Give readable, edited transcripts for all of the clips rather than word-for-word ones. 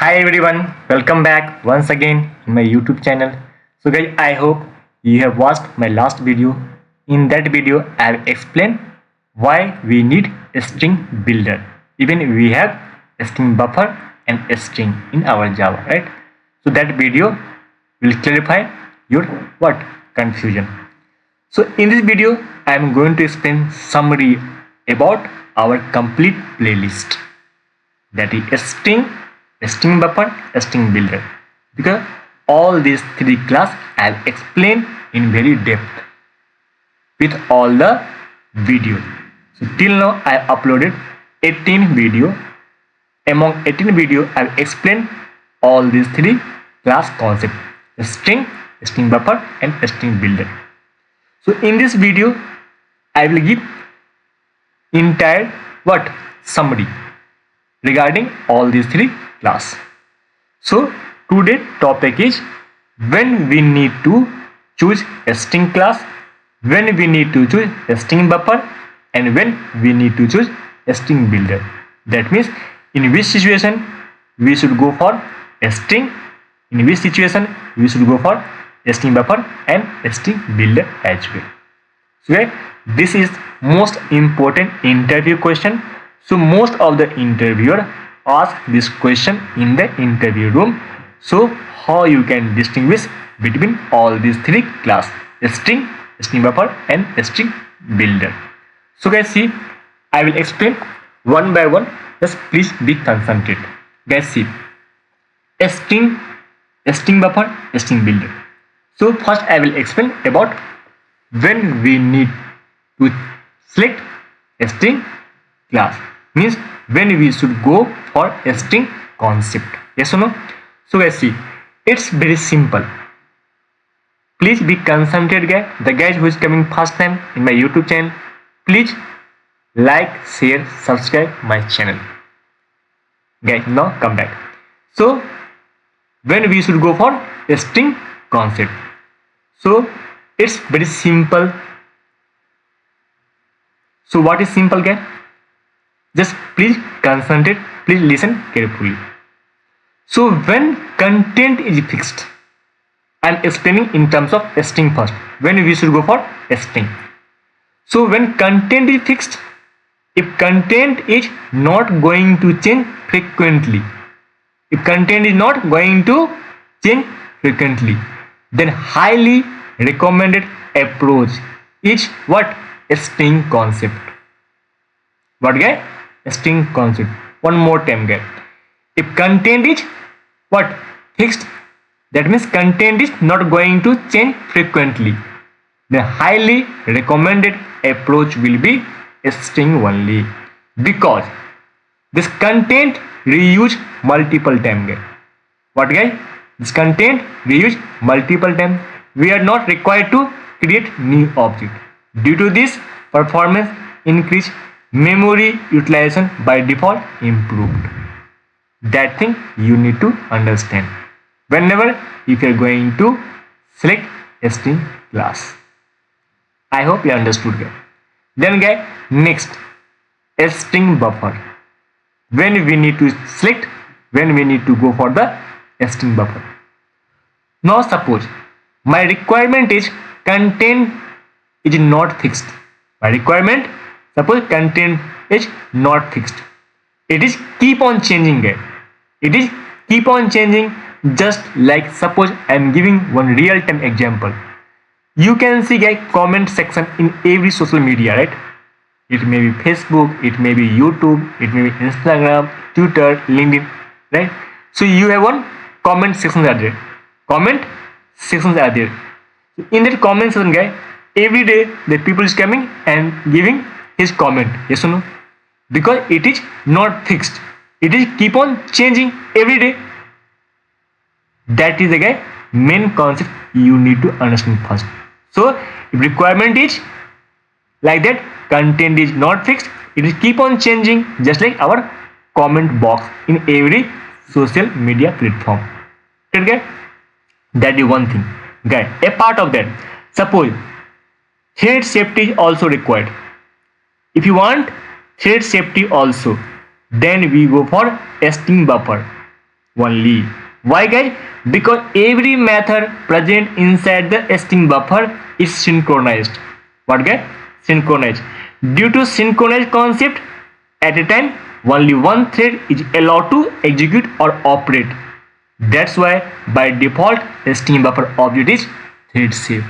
Hi everyone, welcome back once again in my YouTube channel. So guys, I hope you have watched my last video. In that video, I have explained why we need a string builder. Even we have a string buffer and a string in our Java, right? So that video will clarify your what confusion. So in this video, I am going to explain summary about our complete playlist, that is a string buffer, a string builder, because all these three class I have explained in very depth with all the videos. So till now I have uploaded 18 video. Among 18 video I have explained all these three class concept: a string buffer and a string builder. So in this video I will give entire what summary regarding all these three class. So today topic is when we need to choose a string class, when we need to choose a string buffer, and when we need to choose a string builder. That means in which situation we should go for a string, in which situation we should go for a string buffer and a string builder as well. So guys, this is most important interview question. So most of the interviewer ask this question in the interview room. So how you can distinguish between all these three class: a string buffer, and a string builder. So guys, see, I will explain one by one. Just please be concentrated. Guys, see, a string buffer, a string builder. So first I will explain about when we need to select a string class, means when we should go for a string concept. Yes or no? So guys, see, it's very simple. Please be concentrated, guys. The guys who is coming first time in my YouTube channel, please like, share, subscribe my channel. Guys, now come back. So when we should go for a string concept, so it's very simple. So what is simple, guys? Just please concentrate, please listen carefully. So when content is fixed, I am explaining in terms of a string first, when we should go for a string. So when content is fixed, if content is not going to change frequently, if content is not going to change frequently, then highly recommended approach is what? A string concept. What, guys? A string concept. One more time, guys. If content is what? Fixed, that means content is not going to change frequently, the highly recommended approach will be a string only, because this content reuse multiple time, guys. What, guys? This content reuse multiple time. We are not required to create new object. Due to this, performance increase, memory utilization by default improved. That thing you need to understand whenever if you are going to select a string class. I hope you understood, guys. Then guys, next, a string buffer. When we need to select, when we need to go for the string buffer. Now suppose my requirement is content is not fixed. My requirement, suppose content is not fixed. It is keep on changing, guys. It is keep on changing, just like suppose I am giving one real time example. You can see, guys, comment section in every social media, right? It may be Facebook, it may be YouTube, it may be Instagram, Twitter, LinkedIn, right? So you have one comment section are there. Comment sections are there. In that comment section, guys, every day the people is coming and giving his comment. Yes or no? Because it is not fixed. It is keep on changing every day. That is the guy main concept you need to understand first. So if requirement is like that, content is not fixed, it is keep on changing, just like our comment box in every social media platform. Okay? That is one thing. Guys, a part of that, suppose thread safety is also required. If you want thread safety also, then we go for a string buffer. only. Why guys? Because every method present inside the string buffer is synchronized. What guys? Synchronized. Due to synchronized concept, at a time only one thread is allowed to execute or operate. That's why by default string buffer object is thread safe.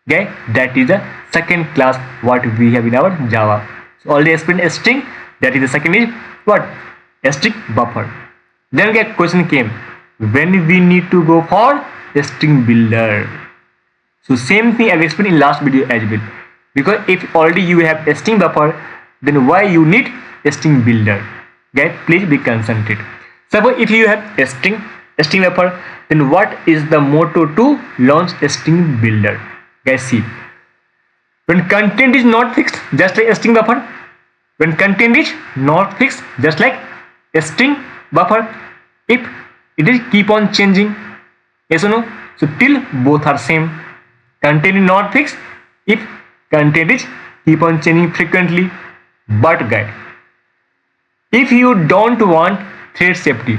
Okay, that is the second class what we have in our Java. So already explained a string, that is the second is what? A string buffer. Then get question came when we need to go for a string builder. So same thing I explained in last video as well. Because if already you have a string buffer, then why you need a string builder? Okay, please be concentrated. Suppose if you have a string buffer, then what is the motto to launch a string builder? Guys, see, when content is not fixed, just like a string buffer. When content is not fixed, just like a string buffer, if it is keep on changing, yes or no? So till both are same. Content is not fixed if content is keep on changing frequently. But guys, if you don't want thread safety,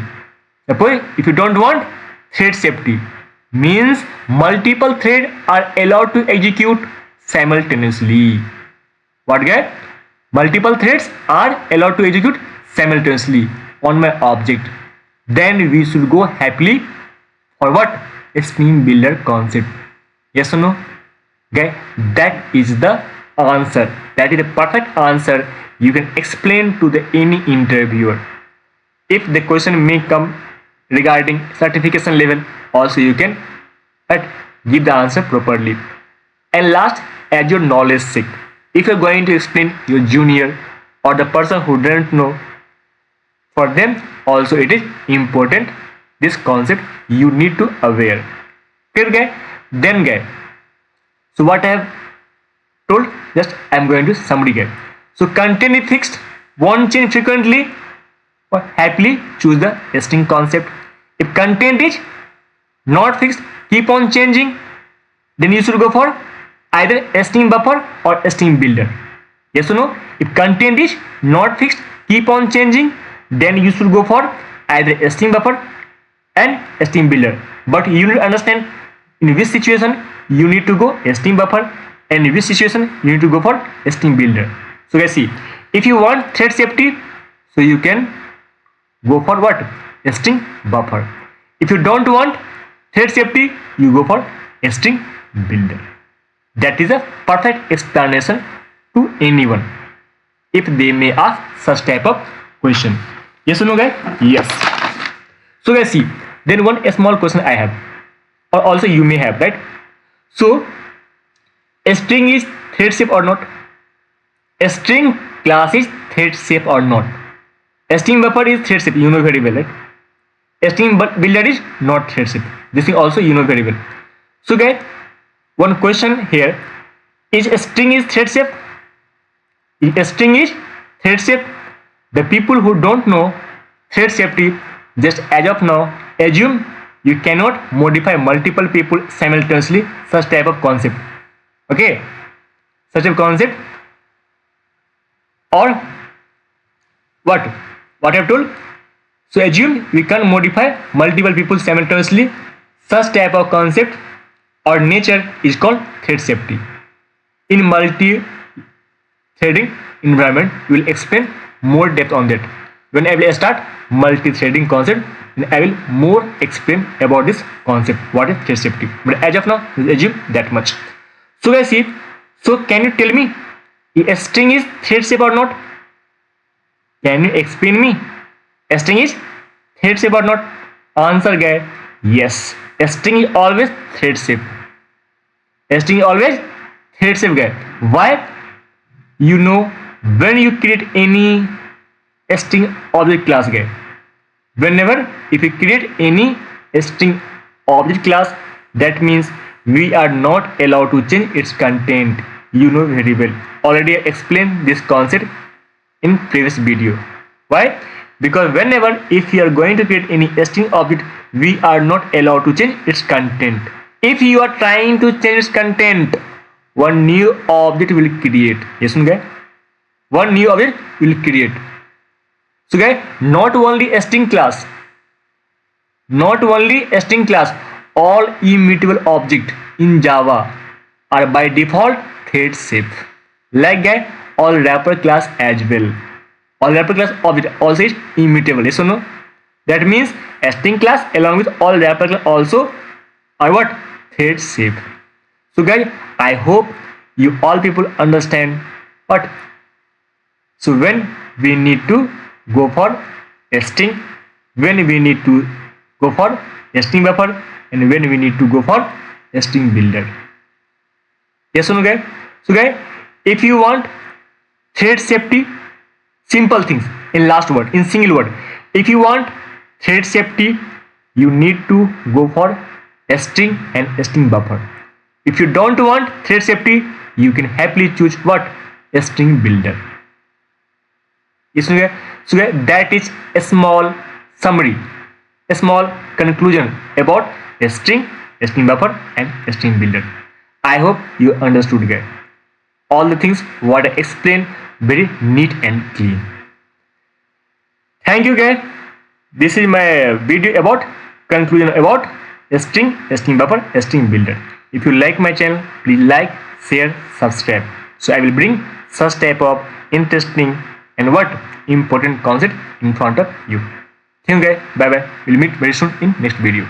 suppose if you don't want thread safety, means multiple threads are allowed to execute simultaneously. What guys? Multiple threads are allowed to execute simultaneously on my object. Then we should go happily for what? A string builder concept. Yes or no? Okay, that is the answer. That is the perfect answer you can explain to the any interviewer. If the question may come regarding certification level, also you can give the answer properly. And last, as your knowledge sake, if you're going to explain your junior or the person who doesn't know, for them also it is important. This concept you need to aware. Clear guy? Then guy. So what I have told, just I am going to summary guy. So content is fixed, won't change frequently, or happily choose the string concept. If content is not fixed, keep on changing, then you should go for either a string buffer or a string builder. Yes or no? If content is not fixed, keep on changing, then you should go for either a string buffer and a string builder. But you need to understand in which situation you need to go a string buffer and in which situation you need to go for a string builder. So guys, see, if you want thread safety, so you can go for what? A string buffer. If you don't want thread safety, you go for a string builder. That is a perfect explanation to anyone if they may ask such type of question. Yes or no guys? Yes. So guys, see, then one small question I have, or also you may have, right? So a string is thread safe or not? A string class is thread safe or not? A string buffer is thread safe, you know very well, right? A string builder is not thread safe. This is also you know very well. So guys, one question here, is a string is thread safe? If a string is thread safe, the people who don't know thread safety, just as of now, assume you cannot modify multiple people simultaneously, such type of concept. Okay, such a concept, or what I have told. So assume we can modify multiple people simultaneously, such type of concept or nature is called thread safety. In multi-threading environment, we will explain more depth on that. When I will start multi-threading concept, then I will more explain about this concept, what is thread safety. But as of now, we assume that much. So guys, see, so can you tell me if a string is thread safe or not? Can you explain me? A string is thread safe or not? Answer guy, yes. A string is always thread safe. A string is always thread safe guy. Why? You know, when you create any string object class guy, whenever if you create any string object class, that means we are not allowed to change its content. You know very well. Already I explained this concept in previous video. Why? Because whenever if you are going to create any string object, we are not allowed to change its content. If you are trying to change its content, one new object will create. Yes, guys? One new object will create. So guys, not only a string class, Not only a string class, all immutable objects in Java are by default thread safe. Like that, all wrapper class as well. All wrapper class object also is immutable. Yes or no? That means a string class along with all wrapper class also are what? Thread safe. So guys, I hope you all people understand what. So when we need to go for a string, when we need to go for a string buffer, and when we need to go for a string builder. Yes or no guys? So guys, if you want thread safety, simple things in last word, in single word. If you want thread safety, you need to go for a string and a string buffer. If you don't want thread safety, you can happily choose what? A string builder. Yes, so that is a small summary, a small conclusion about a string buffer, and a string builder. I hope you understood guys. All the things what I explained very neat and clean. Thank you guys. This is my video about conclusion about a string buffer, a string builder. If you like my channel, please like, share, subscribe. So I will bring such type of interesting and what important concept in front of you. Thank you guys. Bye bye. We'll meet very soon in next video.